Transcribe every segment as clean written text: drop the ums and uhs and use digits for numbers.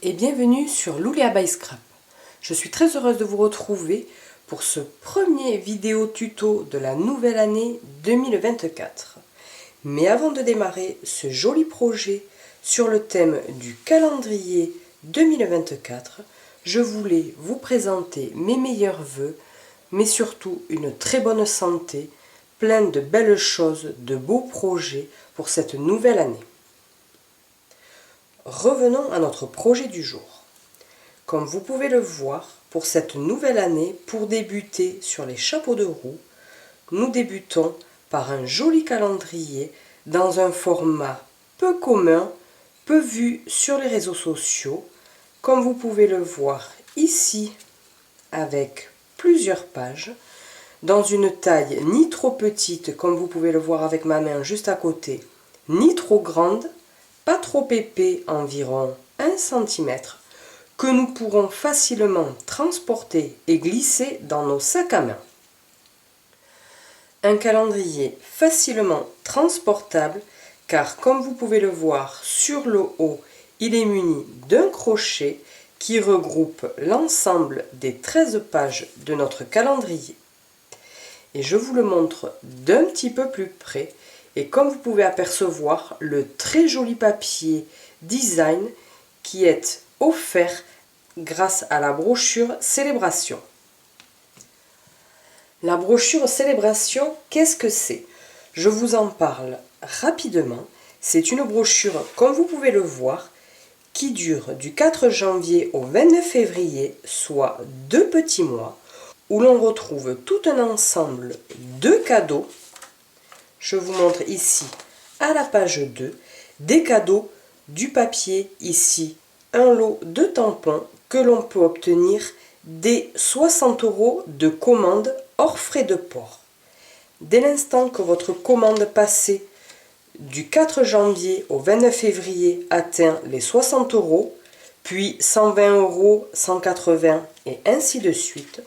et bienvenue sur Loulia by Scrap. Je suis très heureuse de vous retrouver pour ce premier vidéo tuto de la nouvelle année 2024. Mais avant de démarrer ce joli projet sur le thème du calendrier 2024, je voulais vous présenter mes meilleurs vœux, mais surtout une très bonne santé, plein de belles choses, de beaux projets pour cette nouvelle année. Revenons à notre projet du jour. Comme vous pouvez le voir, pour cette nouvelle année, pour débuter sur les chapeaux de roue, nous débutons par un joli calendrier dans un format peu commun, peu vu sur les réseaux sociaux, comme vous pouvez le voir ici avec plusieurs pages, dans une taille ni trop petite, comme vous pouvez le voir avec ma main juste à côté, ni trop grande, pas trop épais, environ 1 cm, que nous pourrons facilement transporter et glisser dans nos sacs à main. Un calendrier facilement transportable, car comme vous pouvez le voir sur le haut, il est muni d'un crochet qui regroupe l'ensemble des 13 pages de notre calendrier. Et je vous le montre d'un petit peu plus près. Et comme vous pouvez apercevoir, le très joli papier design qui est offert grâce à la brochure Célébration. La brochure Célébration, qu'est-ce que c'est? Je vous en parle rapidement. C'est une brochure, comme vous pouvez le voir, qui dure du 4 janvier au 29 février, soit 2 petits mois, où l'on retrouve tout un ensemble de cadeaux. Je vous montre ici, à la page 2, des cadeaux, du papier ici, un lot de tampons que l'on peut obtenir dès 60 € de commande hors frais de port. Dès l'instant que votre commande passée du 4 janvier au 29 février atteint les 60 €, puis 120 €, 180 et ainsi de suite,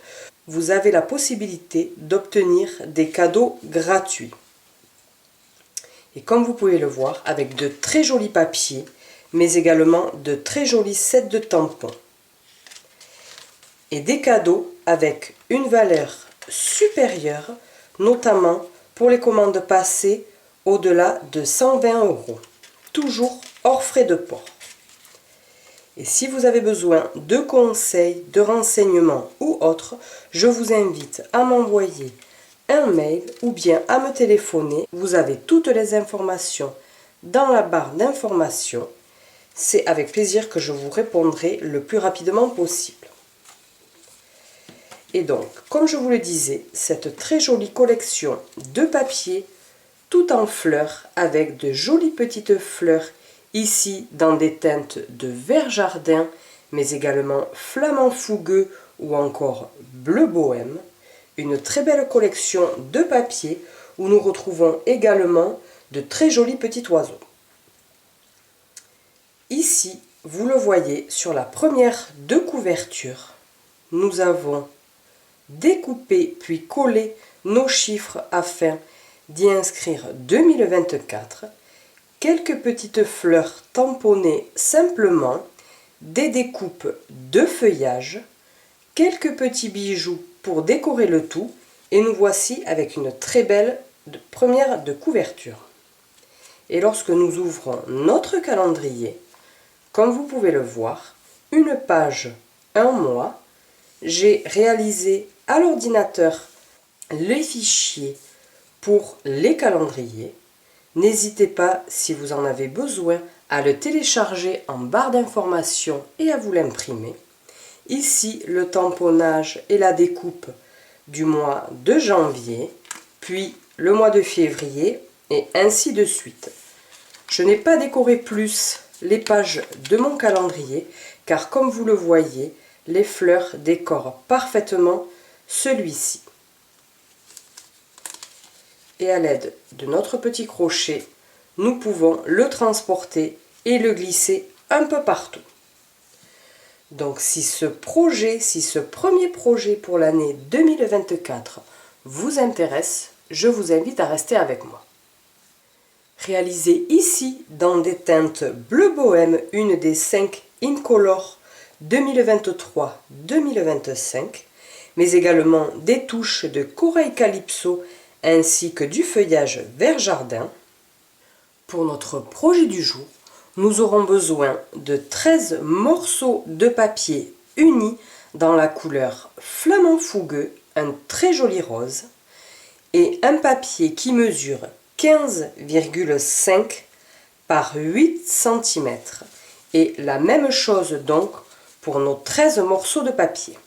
vous avez la possibilité d'obtenir des cadeaux gratuits. Et comme vous pouvez le voir, avec de très jolis papiers, mais également de très jolis sets de tampons. Et des cadeaux avec une valeur supérieure, notamment pour les commandes passées au-delà de 120 €, toujours hors frais de port. Et si vous avez besoin de conseils, de renseignements ou autres, je vous invite à m'envoyer un mail ou bien à me téléphoner. Vous avez toutes les informations dans la barre d'informations. C'est avec plaisir que je vous répondrai le plus rapidement possible. Et donc, comme je vous le disais, cette très jolie collection de papier tout en fleurs, avec de jolies petites fleurs ici dans des teintes de vert jardin, mais également flamand fougueux ou encore bleu bohème. Une très belle collection de papier où nous retrouvons également de très jolis petits oiseaux. Ici, vous le voyez, sur la première de couverture, nous avons découpé puis collé nos chiffres afin d'y inscrire 2024, quelques petites fleurs tamponnées simplement, des découpes de feuillage, quelques petits bijoux pour décorer le tout, et nous voici avec une très belle première de couverture. Et lorsque nous ouvrons notre calendrier, comme vous pouvez le voir, une page, un mois, j'ai réalisé à l'ordinateur les fichiers pour les calendriers. N'hésitez pas, si vous en avez besoin, à le télécharger en barre d'informations et à vous l'imprimer. Ici, le tamponnage et la découpe du mois de janvier, puis le mois de février, et ainsi de suite. Je n'ai pas décoré plus les pages de mon calendrier, car comme vous le voyez, les fleurs décorent parfaitement celui-ci. Et à l'aide de notre petit crochet, nous pouvons le transporter et le glisser un peu partout. Donc si ce premier projet pour l'année 2024 vous intéresse, je vous invite à rester avec moi. Réalisé ici dans des teintes bleu bohème, une des 5 Incolor 2023-2025, mais également des touches de corail calypso ainsi que du feuillage vert jardin. Pour notre projet du jour, nous aurons besoin de 13 morceaux de papier unis dans la couleur flamant fougueux, un très joli rose, et un papier qui mesure 15,5 par 8 cm. Et la même chose donc pour nos 13 morceaux de papier.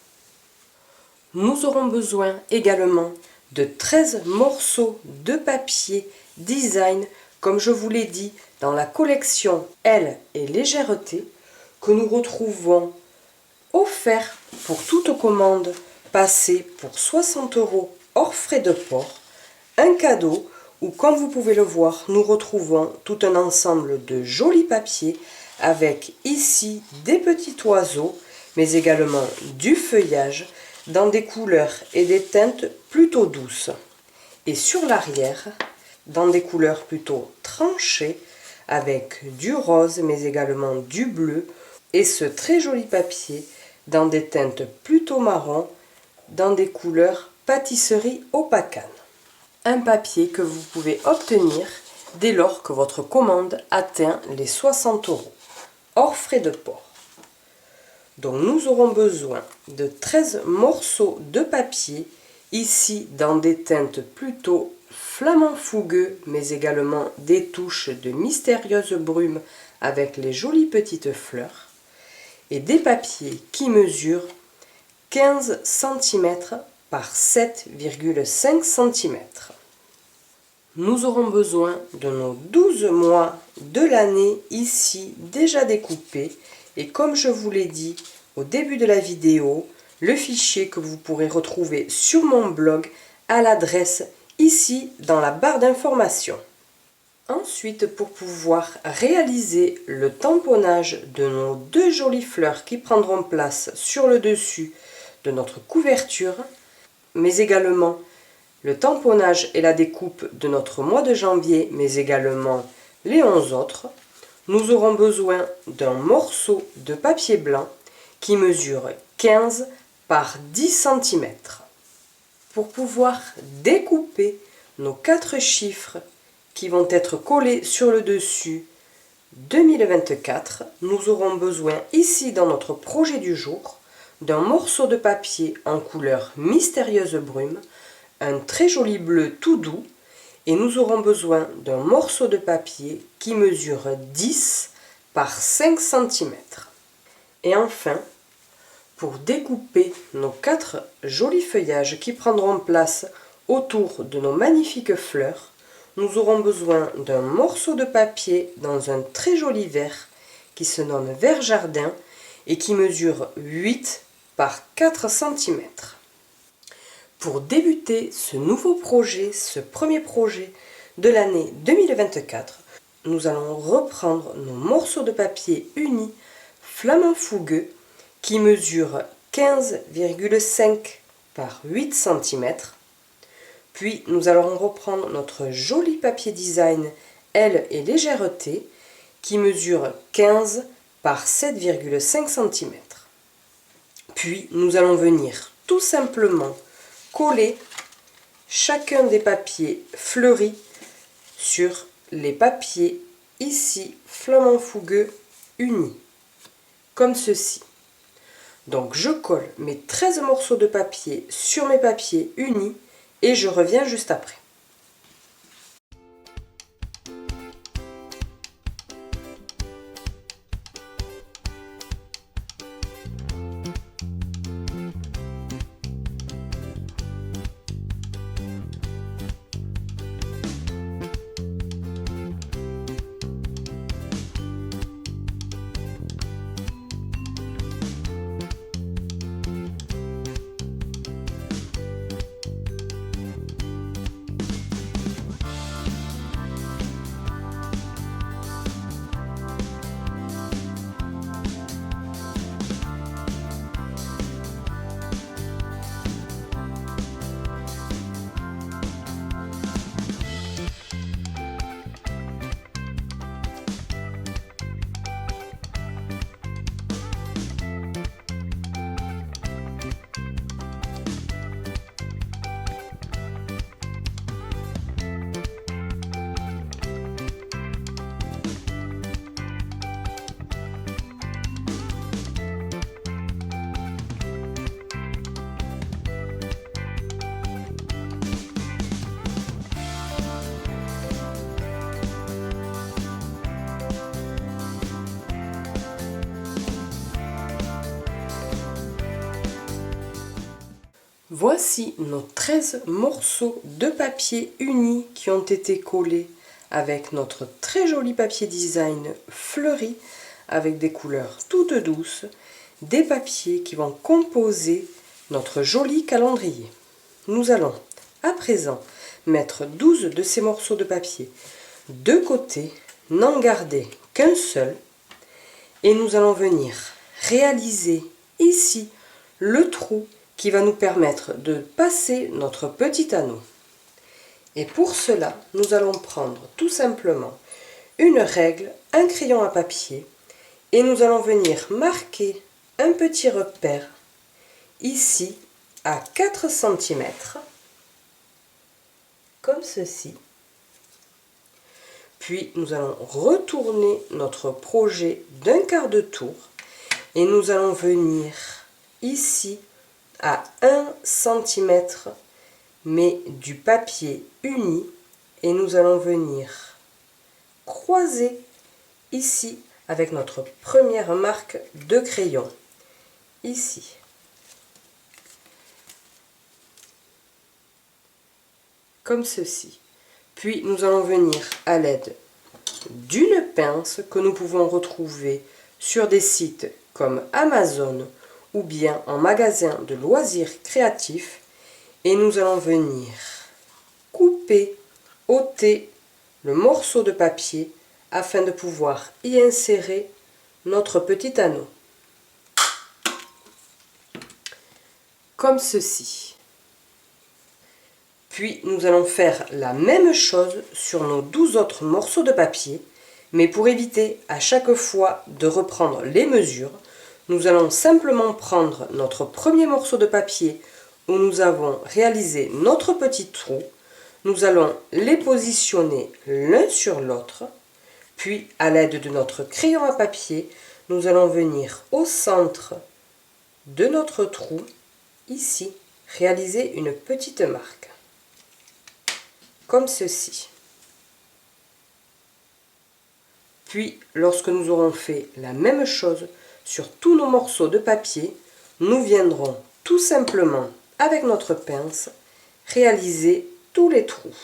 Nous aurons besoin également de 13 morceaux de papier design, comme je vous l'ai dit, dans la collection Elle et Légèreté, que nous retrouvons offert pour toute commande passée pour 60 € hors frais de port. Un cadeau où, comme vous pouvez le voir, nous retrouvons tout un ensemble de jolis papiers avec ici des petits oiseaux, mais également du feuillage dans des couleurs et des teintes plutôt douces. Et sur l'arrière, dans des couleurs plutôt tranchées, avec du rose, mais également du bleu, et ce très joli papier dans des teintes plutôt marron, dans des couleurs pâtisserie opacane. Un papier que vous pouvez obtenir dès lors que votre commande atteint les 60 €, hors frais de port. Donc nous aurons besoin de 13 morceaux de papier, ici dans des teintes plutôt flamant fougueux, mais également des touches de mystérieuse brume avec les jolies petites fleurs, et des papiers qui mesurent 15 cm par 7,5 cm. Nous aurons besoin de nos 12 mois de l'année ici déjà découpés, et comme je vous l'ai dit au début de la vidéo, le fichier que vous pourrez retrouver sur mon blog à l'adresse ici dans la barre d'information. Ensuite, pour pouvoir réaliser le tamponnage de nos deux jolies fleurs qui prendront place sur le dessus de notre couverture, mais également le tamponnage et la découpe de notre mois de janvier, mais également les 11 autres, nous aurons besoin d'un morceau de papier blanc qui mesure 15 par 10 cm. Pour pouvoir découper nos 4 chiffres qui vont être collés sur le dessus 2024, nous aurons besoin ici dans notre projet du jour d'un morceau de papier en couleur mystérieuse brume, un très joli bleu tout doux, et nous aurons besoin d'un morceau de papier qui mesure 10 par 5 cm. Et enfin, pour découper nos 4 jolis feuillages qui prendront place autour de nos magnifiques fleurs, nous aurons besoin d'un morceau de papier dans un très joli vert qui se nomme vert jardin et qui mesure 8 par 4 cm. Pour débuter ce nouveau projet, ce premier projet de l'année 2024, nous allons reprendre nos morceaux de papier unis flamant fougueux qui mesurent 15,5 par 8 cm. Puis nous allons reprendre notre joli papier design Elle et Légèreté qui mesure 15 par 7,5 cm. Puis nous allons venir tout simplement coller chacun des papiers fleuris sur les papiers ici flamant fougueux unis, comme ceci. Donc je colle mes 13 morceaux de papier sur mes papiers unis et je reviens juste après. Voici nos 13 morceaux de papier unis qui ont été collés avec notre très joli papier design fleuri avec des couleurs toutes douces, des papiers qui vont composer notre joli calendrier. Nous allons à présent mettre 12 de ces morceaux de papier de côté, n'en garder qu'un seul, et nous allons venir réaliser ici le trou qui va nous permettre de passer notre petit anneau. Et pour cela, nous allons prendre tout simplement une règle, un crayon à papier, et nous allons venir marquer un petit repère ici à 4 cm, comme ceci. Puis nous allons retourner notre projet d'un quart de tour et nous allons venir ici à 1 cm mais du papier uni, et nous allons venir croiser ici avec notre première marque de crayon, ici. Comme ceci. Puis nous allons venir à l'aide d'une pince que nous pouvons retrouver sur des sites comme Amazon ou bien en magasin de loisirs créatifs, et nous allons venir couper, ôter le morceau de papier afin de pouvoir y insérer notre petit anneau. Comme ceci. Puis nous allons faire la même chose sur nos 12 autres morceaux de papier, mais pour éviter à chaque fois de reprendre les mesures, nous allons simplement prendre notre premier morceau de papier où nous avons réalisé notre petit trou, nous allons les positionner l'un sur l'autre, puis à l'aide de notre crayon à papier, nous allons venir au centre de notre trou, ici, réaliser une petite marque, comme ceci. Puis, lorsque nous aurons fait la même chose sur tous nos morceaux de papier, nous viendrons tout simplement, avec notre pince, réaliser tous les trous.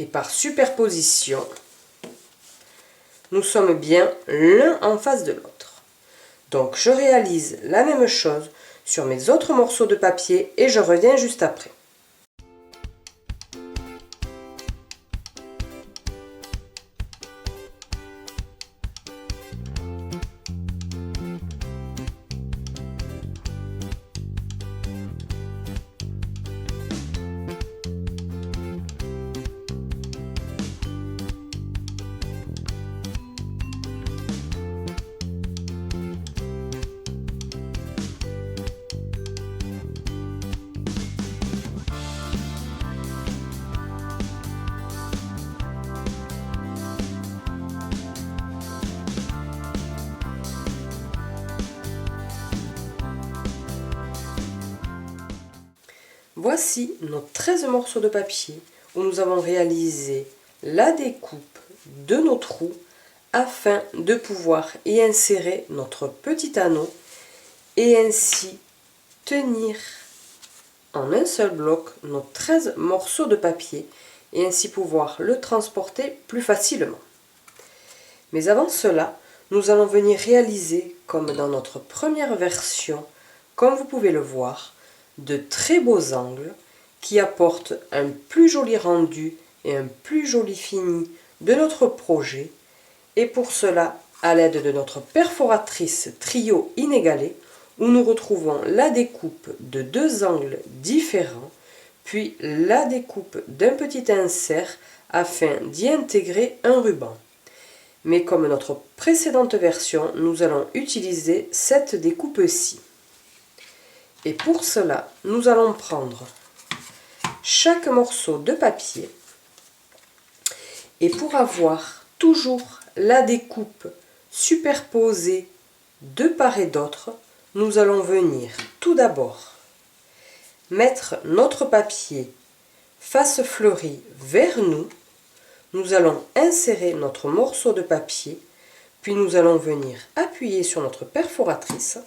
Et par superposition, nous sommes bien l'un en face de l'autre. Donc je réalise la même chose sur mes autres morceaux de papier et je reviens juste après. Voici nos 13 morceaux de papier où nous avons réalisé la découpe de nos trous afin de pouvoir y insérer notre petit anneau et ainsi tenir en un seul bloc nos 13 morceaux de papier et ainsi pouvoir le transporter plus facilement. Mais avant cela, nous allons venir réaliser, comme dans notre première version, comme vous pouvez le voir, de très beaux angles qui apportent un plus joli rendu et un plus joli fini de notre projet, et pour cela à l'aide de notre perforatrice trio inégalé où nous retrouvons la découpe de 2 angles différents puis la découpe d'un petit insert afin d'y intégrer un ruban. Mais comme notre précédente version, nous allons utiliser cette découpe-ci. Et pour cela, nous allons prendre chaque morceau de papier et pour avoir toujours la découpe superposée de part et d'autre, nous allons venir tout d'abord mettre notre papier face fleurie vers nous. Nous allons insérer notre morceau de papier, puis nous allons venir appuyer sur notre perforatrice.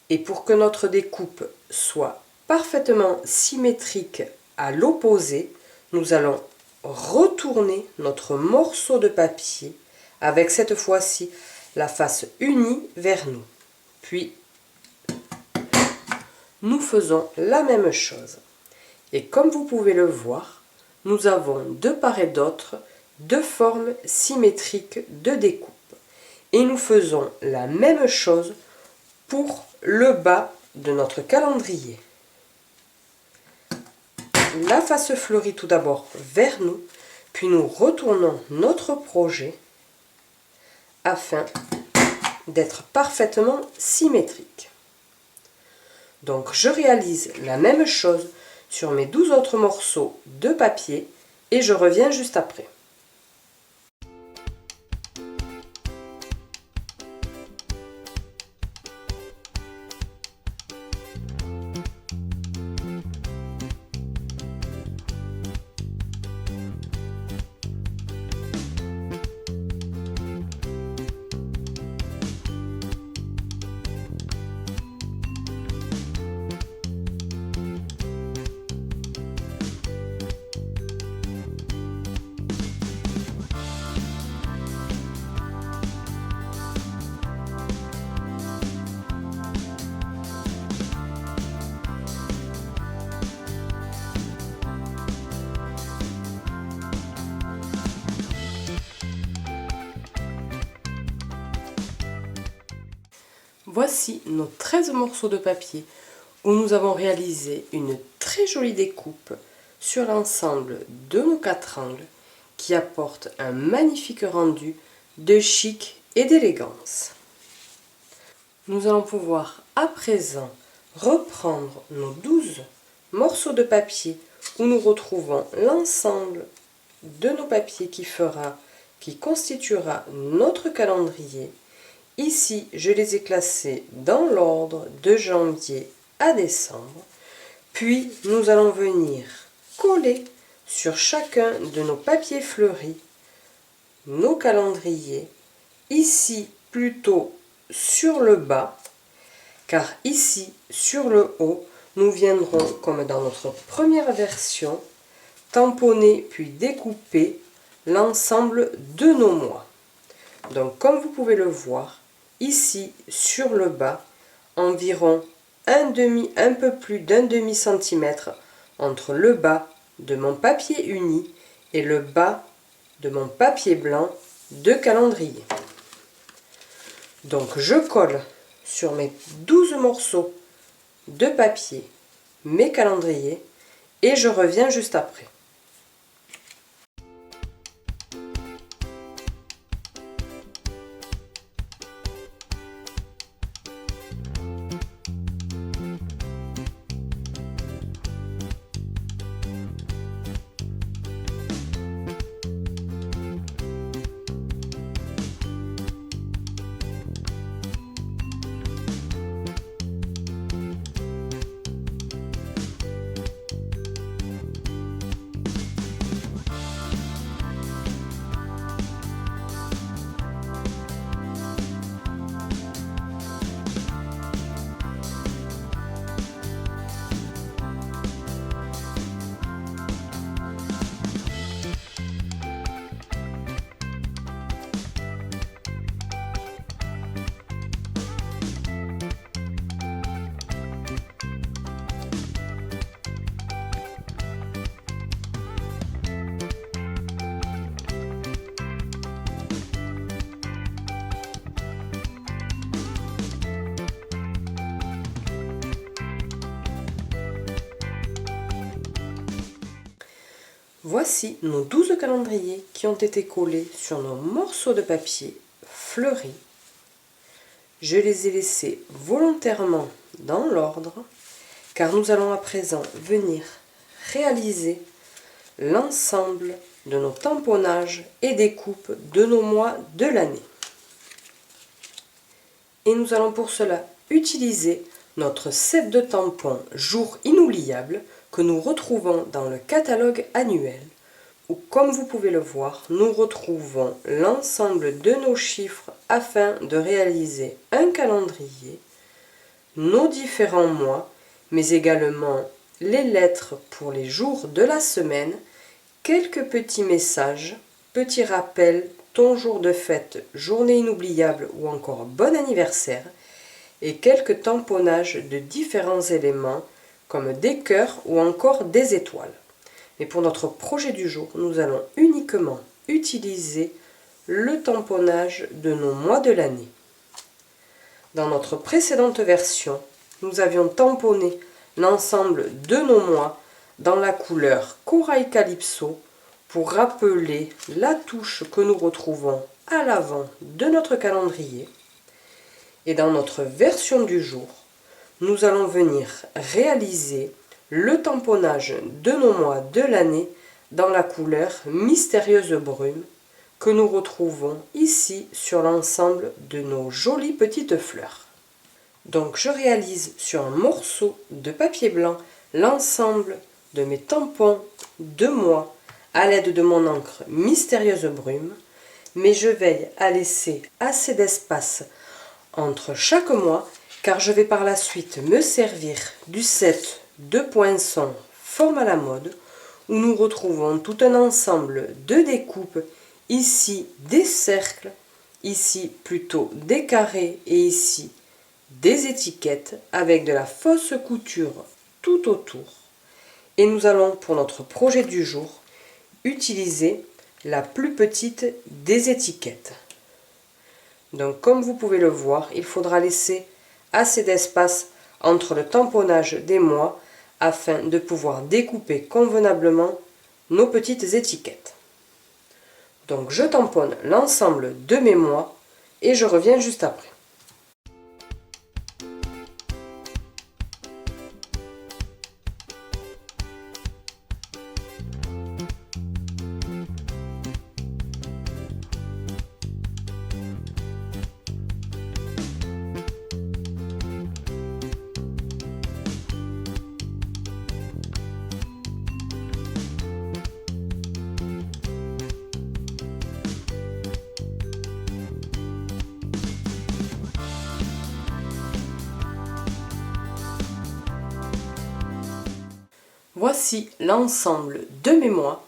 Et pour que notre découpe soit parfaitement symétrique à l'opposé, nous allons retourner notre morceau de papier avec cette fois-ci la face unie vers nous. Puis, nous faisons la même chose. Et comme vous pouvez le voir, nous avons de part et d'autre deux formes symétriques de découpe. Et nous faisons la même chose pour le bas de notre calendrier. La face fleurie tout d'abord vers nous, puis nous retournons notre projet afin d'être parfaitement symétrique. Donc je réalise la même chose sur mes 12 autres morceaux de papier et je reviens juste après. Voici nos 13 morceaux de papier où nous avons réalisé une très jolie découpe sur l'ensemble de nos 4 angles qui apporte un magnifique rendu de chic et d'élégance. Nous allons pouvoir à présent reprendre nos 12 morceaux de papier où nous retrouvons l'ensemble de nos papiers qui constituera notre calendrier. Ici, je les ai classés dans l'ordre de janvier à décembre. Puis, nous allons venir coller sur chacun de nos papiers fleuris nos calendriers. Ici, plutôt sur le bas, car ici, sur le haut, nous viendrons, comme dans notre première version, tamponner puis découper l'ensemble de nos mois. Donc, comme vous pouvez le voir, ici, sur le bas, environ un peu plus d'un demi-centimètre entre le bas de mon papier uni et le bas de mon papier blanc de calendrier. Donc, je colle sur mes 12 morceaux de papier mes calendriers et je reviens juste après. Voici nos 12 calendriers qui ont été collés sur nos morceaux de papier fleuris. Je les ai laissés volontairement dans l'ordre car nous allons à présent venir réaliser l'ensemble de nos tamponnages et découpes de nos mois de l'année. Et nous allons pour cela utiliser notre set de tampons Jour inoubliable que nous retrouvons dans le catalogue annuel où, comme vous pouvez le voir, nous retrouvons l'ensemble de nos chiffres afin de réaliser un calendrier nos différents mois, mais également les lettres pour les jours de la semaine, quelques petits messages, petits rappels, ton jour de fête, journée inoubliable ou encore bon anniversaire, et quelques tamponnages de différents éléments comme des cœurs ou encore des étoiles. Mais pour notre projet du jour, nous allons uniquement utiliser le tamponnage de nos mois de l'année. Dans notre précédente version, nous avions tamponné l'ensemble de nos mois dans la couleur Corail Calypso pour rappeler la touche que nous retrouvons à l'avant de notre calendrier. Et dans notre version du jour, nous allons venir réaliser le tamponnage de nos mois de l'année dans la couleur Mystérieuse Brume que nous retrouvons ici sur l'ensemble de nos jolies petites fleurs. Donc je réalise sur un morceau de papier blanc l'ensemble de mes tampons de mois à l'aide de mon encre Mystérieuse Brume, mais je veille à laisser assez d'espace entre chaque mois car je vais par la suite me servir du set de poinçons forme à la mode où nous retrouvons tout un ensemble de découpes, ici des cercles, ici plutôt des carrés et ici des étiquettes avec de la fausse couture tout autour. Et nous allons pour notre projet du jour utiliser la plus petite des étiquettes. Donc comme vous pouvez le voir, il faudra laisser assez d'espace entre le tamponnage des mois afin de pouvoir découper convenablement nos petites étiquettes. Donc je tamponne l'ensemble de mes mois et je reviens juste après. Voici l'ensemble de mes mois,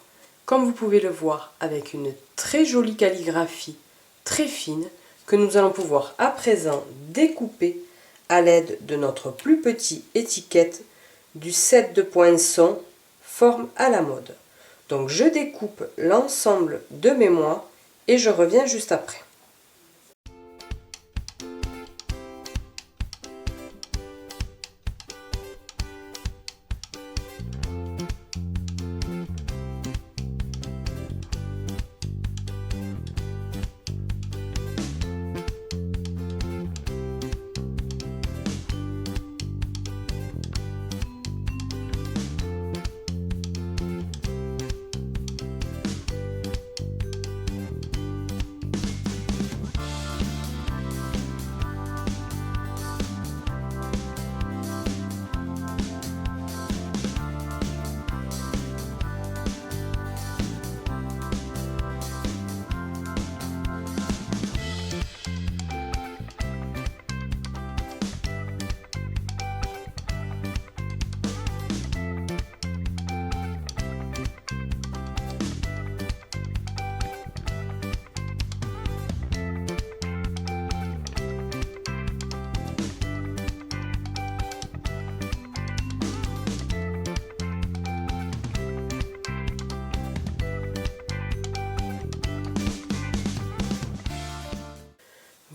comme vous pouvez le voir avec une très jolie calligraphie très fine que nous allons pouvoir à présent découper à l'aide de notre plus petit étiquette du set de poinçons forme à la mode. Donc je découpe l'ensemble de mes mois et je reviens juste après.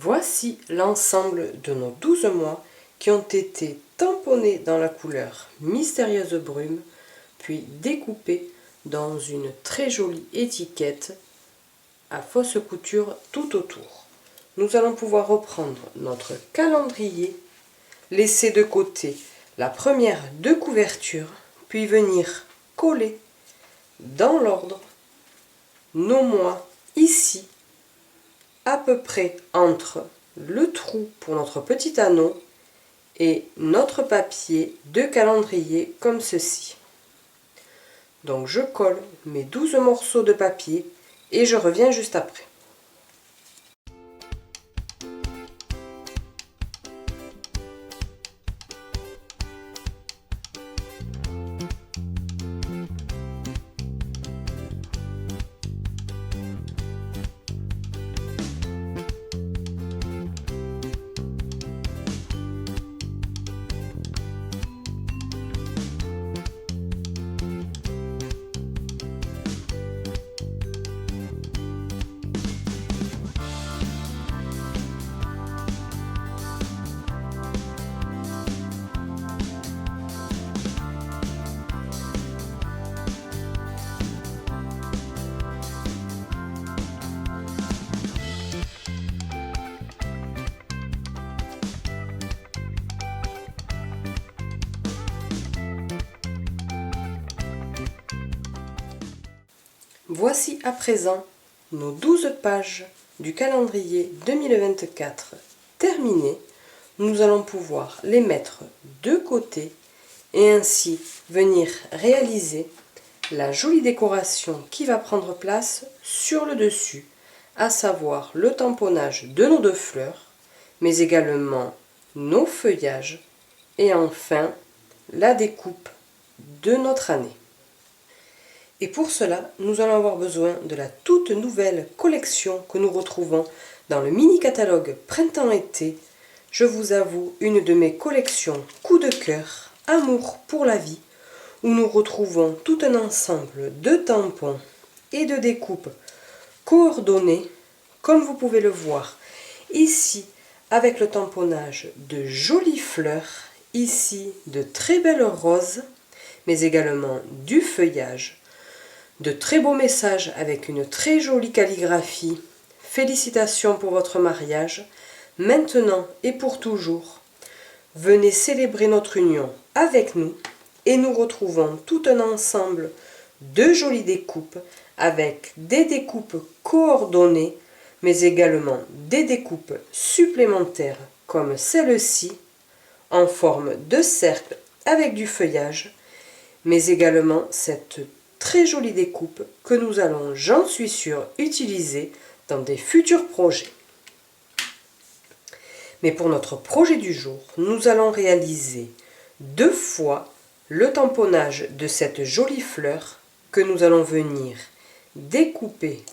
Voici l'ensemble de nos 12 mois qui ont été tamponnés dans la couleur Mystérieuse Brume, puis découpés dans une très jolie étiquette à fausse couture tout autour. Nous allons pouvoir reprendre notre calendrier, laisser de côté la première de couverture, puis venir coller dans l'ordre nos mois ici, à peu près entre le trou pour notre petit anneau et notre papier de calendrier comme ceci. Donc je colle mes 12 morceaux de papier et je reviens juste après. Voici à présent nos 12 pages du calendrier 2024 terminées. Nous allons pouvoir les mettre de côté et ainsi venir réaliser la jolie décoration qui va prendre place sur le dessus, à savoir le tamponnage de nos 2 fleurs, mais également nos feuillages et enfin la découpe de notre année. Et pour cela, nous allons avoir besoin de la toute nouvelle collection que nous retrouvons dans le mini-catalogue Printemps-été. Je vous avoue, une de mes collections coup de cœur, Amour pour la vie, où nous retrouvons tout un ensemble de tampons et de découpes coordonnées, comme vous pouvez le voir ici, avec le tamponnage de jolies fleurs, ici de très belles roses, mais également du feuillage, de très beaux messages avec une très jolie calligraphie. Félicitations pour votre mariage, maintenant et pour toujours. Venez célébrer notre union avec nous et nous retrouvons tout un ensemble de jolies découpes avec des découpes coordonnées, mais également des découpes supplémentaires comme celle-ci en forme de cercle avec du feuillage, mais également cette très jolie découpe que nous allons, j'en suis sûre, utiliser dans des futurs projets. Mais pour notre projet du jour, nous allons réaliser 2 fois le tamponnage de cette jolie fleur que nous allons venir découper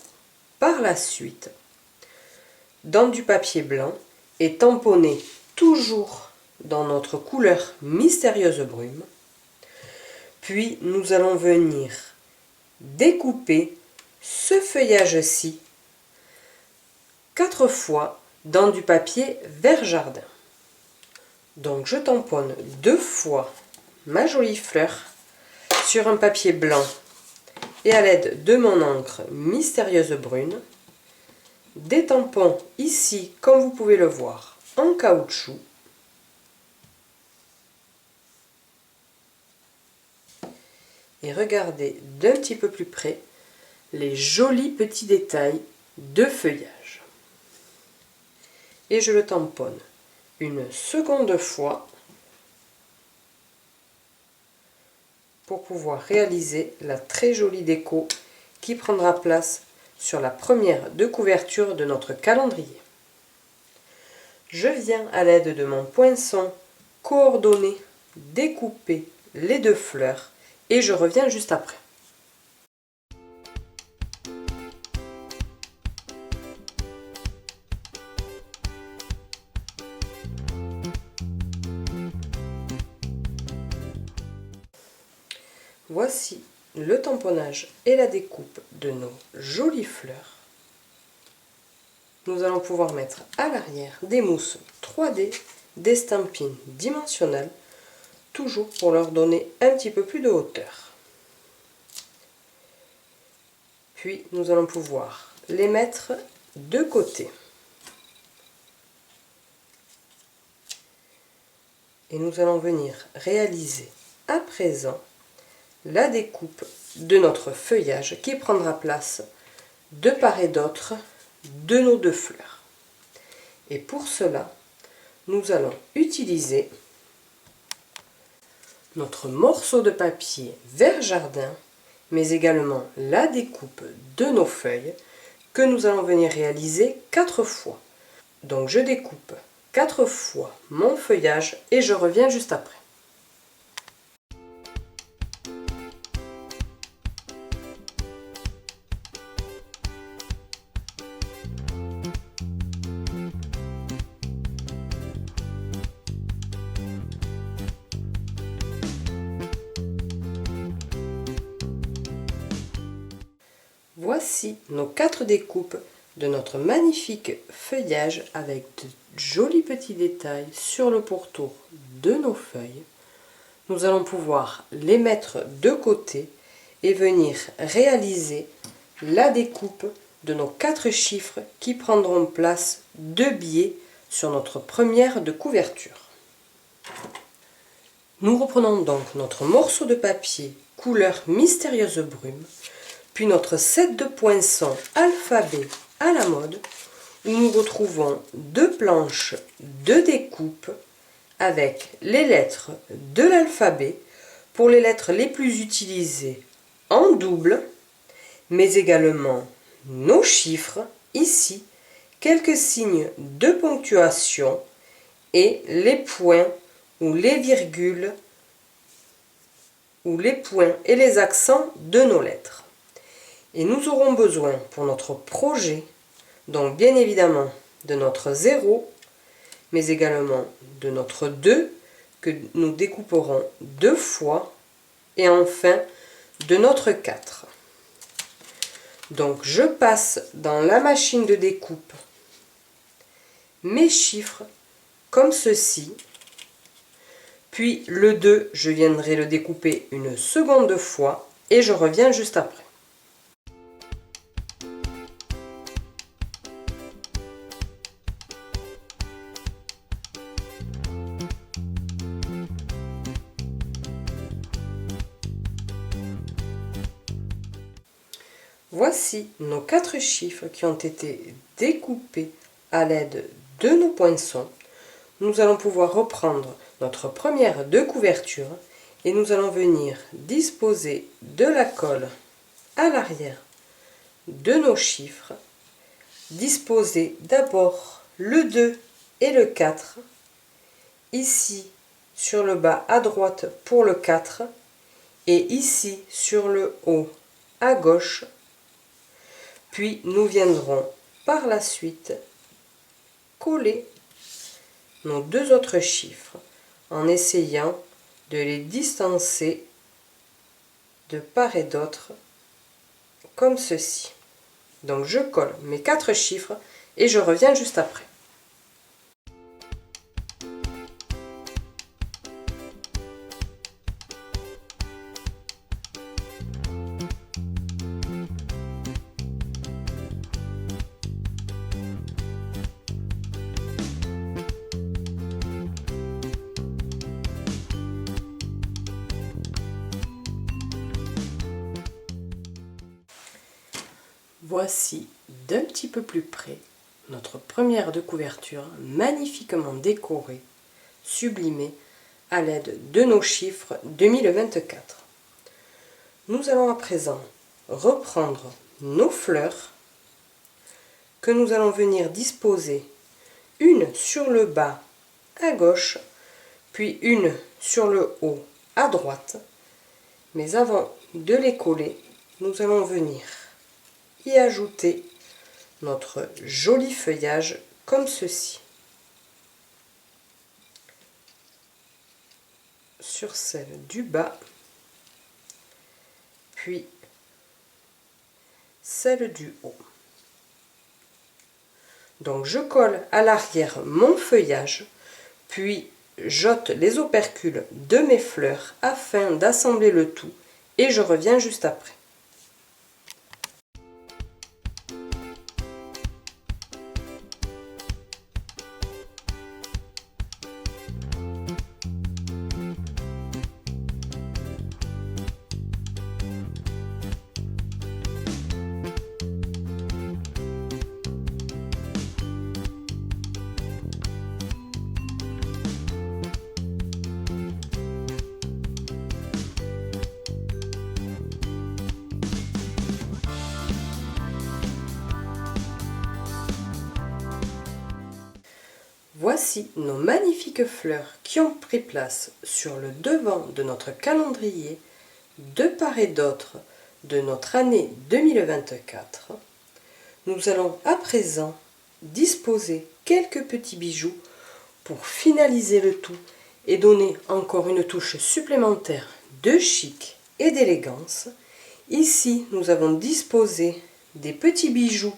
par la suite dans du papier blanc et tamponner toujours dans notre couleur mystérieuse brume. Puis nous allons venir découper ce feuillage-ci 4 fois dans du papier vert jardin. Donc je tamponne 2 fois ma jolie fleur sur un papier blanc et à l'aide de mon encre mystérieuse brune. Des tampons ici, comme vous pouvez le voir, en caoutchouc. Et regardez d'un petit peu plus près les jolis petits détails de feuillage. Et je le tamponne une seconde fois pour pouvoir réaliser la très jolie déco qui prendra place sur la première de couverture de notre calendrier. Je viens à l'aide de mon poinçon coordonner, découper les 2 fleurs et je reviens juste après. Voici le tamponnage et la découpe de nos jolies fleurs. Nous allons pouvoir mettre à l'arrière des mousses 3D, des stampines dimensionnelles, toujours pour leur donner un petit peu plus de hauteur. Puis nous allons pouvoir les mettre de côté. Et nous allons venir réaliser à présent la découpe de notre feuillage qui prendra place de part et d'autre de nos 2 fleurs. Et pour cela, nous allons utiliser notre morceau de papier vert jardin, mais également la découpe de nos feuilles que nous allons venir réaliser 4 fois. Donc je découpe 4 fois mon feuillage et je reviens juste après. Voici nos 4 découpes de notre magnifique feuillage avec de jolis petits détails sur le pourtour de nos feuilles. Nous allons pouvoir les mettre de côté et venir réaliser la découpe de nos 4 chiffres qui prendront place de biais sur notre première de couverture. Nous reprenons donc notre morceau de papier couleur mystérieuse brume. puis notre set de poinçons alphabet à la mode, où nous retrouvons 2 planches de découpe avec les lettres de l'alphabet pour les lettres les plus utilisées en double, mais également nos chiffres, ici, quelques signes de ponctuation et les points ou les virgules ou les points et les accents de nos lettres. Et nous aurons besoin pour notre projet, donc bien évidemment de notre 0, mais également de notre 2 que nous découperons 2 fois, et enfin de notre 4. Donc je passe dans la machine de découpe mes chiffres comme ceci, puis le 2, je viendrai le découper une seconde fois et je reviens juste après. Voici nos 4 chiffres qui ont été découpés à l'aide de nos poinçons. Nous allons pouvoir reprendre notre première de couverture et nous allons venir disposer de la colle à l'arrière de nos chiffres. Disposer d'abord le 2 et le 4, ici sur le bas à droite pour le 4 et ici sur le haut à gauche. Puis nous viendrons par la suite coller nos 2 autres chiffres en essayant de les distancer de part et d'autre comme ceci. Donc je colle mes 4 chiffres et je reviens juste après. Voici d'un petit peu plus près notre première de couverture magnifiquement décorée, sublimée à l'aide de nos chiffres 2024. Nous allons à présent reprendre nos fleurs que nous allons venir disposer une sur le bas à gauche, puis une sur le haut à droite. Mais avant de les coller, nous allons venir y ajouter notre joli feuillage comme ceci. Sur celle du bas, puis celle du haut. Donc je colle à l'arrière mon feuillage, puis j'ôte les opercules de mes fleurs afin d'assembler le tout et je reviens juste après. Voici nos magnifiques fleurs qui ont pris place sur le devant de notre calendrier de part et d'autre de notre année 2024. Nous allons à présent disposer quelques petits bijoux pour finaliser le tout et donner encore une touche supplémentaire de chic et d'élégance. Ici, nous avons disposé des petits bijoux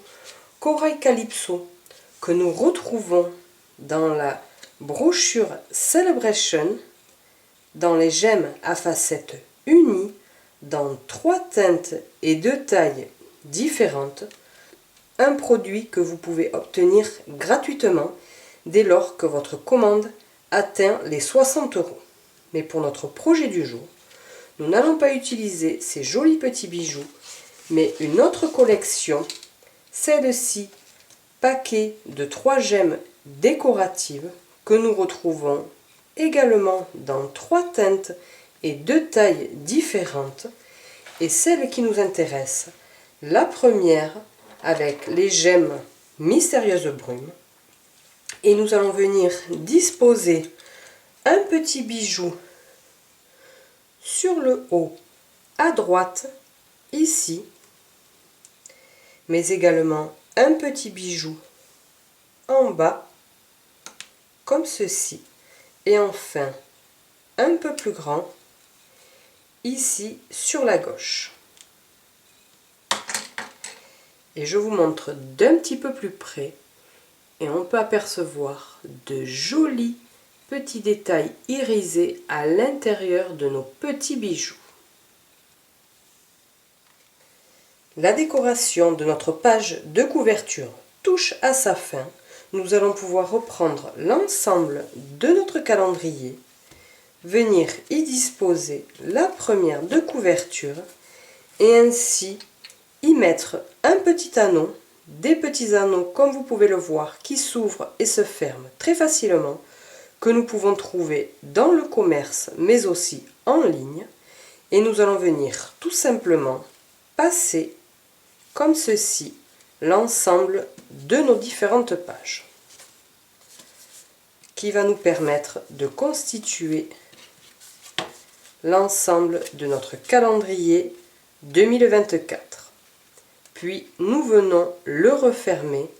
corail calypso que nous retrouvons dans la brochure Celebration, dans les gemmes à facettes unies, dans 3 teintes et 2 tailles différentes, un produit que vous pouvez obtenir gratuitement dès lors que votre commande atteint les 60 €. Mais pour notre projet du jour, nous n'allons pas utiliser ces jolis petits bijoux, mais une autre collection, celle-ci, paquet de 3 gemmes décoratives que nous retrouvons également dans 3 teintes et 2 tailles différentes. Et celle qui nous intéresse, la première avec les gemmes mystérieuses brumes. Et nous allons venir disposer un petit bijou sur le haut à droite, ici, mais également un petit bijou en bas, comme ceci, et enfin un peu plus grand, ici sur la gauche. Et je vous montre d'un petit peu plus près, et on peut apercevoir de jolis petits détails irisés à l'intérieur de nos petits bijoux. La décoration de notre page de couverture touche à sa fin. Nous allons pouvoir reprendre l'ensemble de notre calendrier, venir y disposer la première de couverture et ainsi y mettre un petit anneau, des petits anneaux comme vous pouvez le voir qui s'ouvrent et se ferment très facilement, que nous pouvons trouver dans le commerce mais aussi en ligne, et nous allons venir tout simplement passer comme ceci l'ensemble de nos différentes pages, qui va nous permettre de constituer l'ensemble de notre calendrier 2024. Puis nous venons le refermer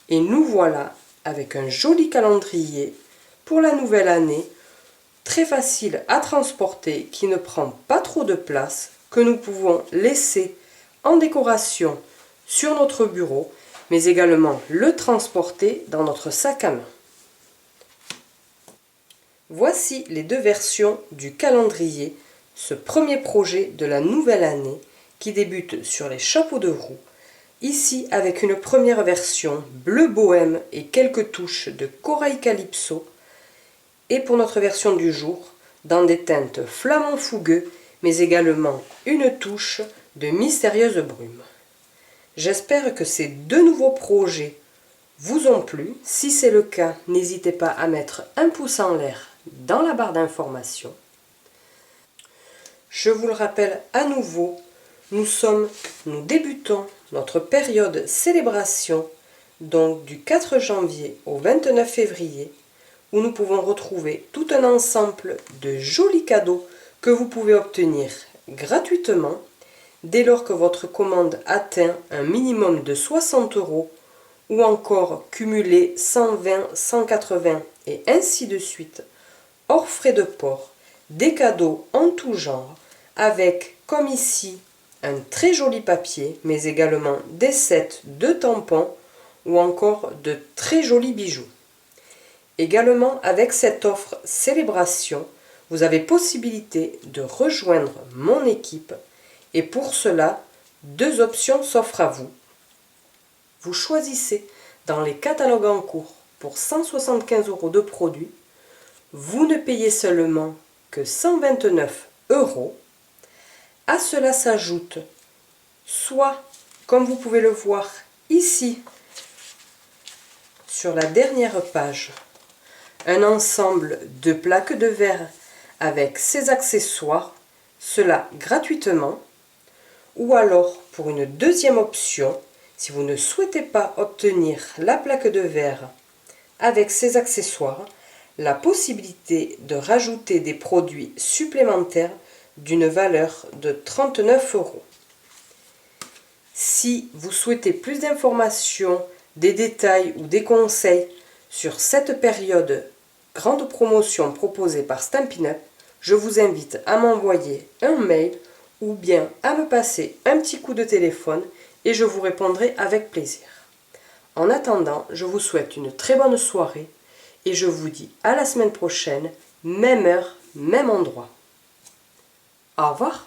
et nous voilà avec un joli calendrier pour la nouvelle année, très facile à transporter, qui ne prend pas trop de place, que nous pouvons laisser en décoration sur notre bureau, mais également le transporter dans notre sac à main. Voici les 2 versions du calendrier, ce premier projet de la nouvelle année qui débute sur les chapeaux de roue, ici avec une première version bleu bohème et quelques touches de corail calypso, et pour notre version du jour, dans des teintes flamand fougueux, mais également une touche de mystérieuse brume. J'espère que ces 2 nouveaux projets vous ont plu. Si c'est le cas, n'hésitez pas à mettre un pouce en l'air dans la barre d'information. Je vous le rappelle à nouveau, nous débutons notre période célébration, donc du 4 janvier au 29 février, où nous pouvons retrouver tout un ensemble de jolis cadeaux que vous pouvez obtenir gratuitement dès lors que votre commande atteint un minimum de 60 € ou encore cumuler 120, 180 et ainsi de suite, hors frais de port, des cadeaux en tout genre, avec, comme ici, un très joli papier, mais également des sets de tampons ou encore de très jolis bijoux. Également, avec cette offre célébration, vous avez possibilité de rejoindre mon équipe et pour cela, 2 options s'offrent à vous. Vous choisissez dans les catalogues en cours pour 175 € de produits. Vous ne payez seulement que 129 €. À cela s'ajoute soit, comme vous pouvez le voir ici, sur la dernière page, un ensemble de plaques de verre avec ses accessoires, cela gratuitement, ou alors pour une deuxième option, si vous ne souhaitez pas obtenir la plaque de verre avec ses accessoires, la possibilité de rajouter des produits supplémentaires d'une valeur de 39 €. Si vous souhaitez plus d'informations, des détails ou des conseils sur cette période grande promotion proposée par Stampin' Up, je vous invite à m'envoyer un mail ou bien à me passer un petit coup de téléphone et je vous répondrai avec plaisir. En attendant, je vous souhaite une très bonne soirée et je vous dis à la semaine prochaine, même heure, même endroit. Au revoir.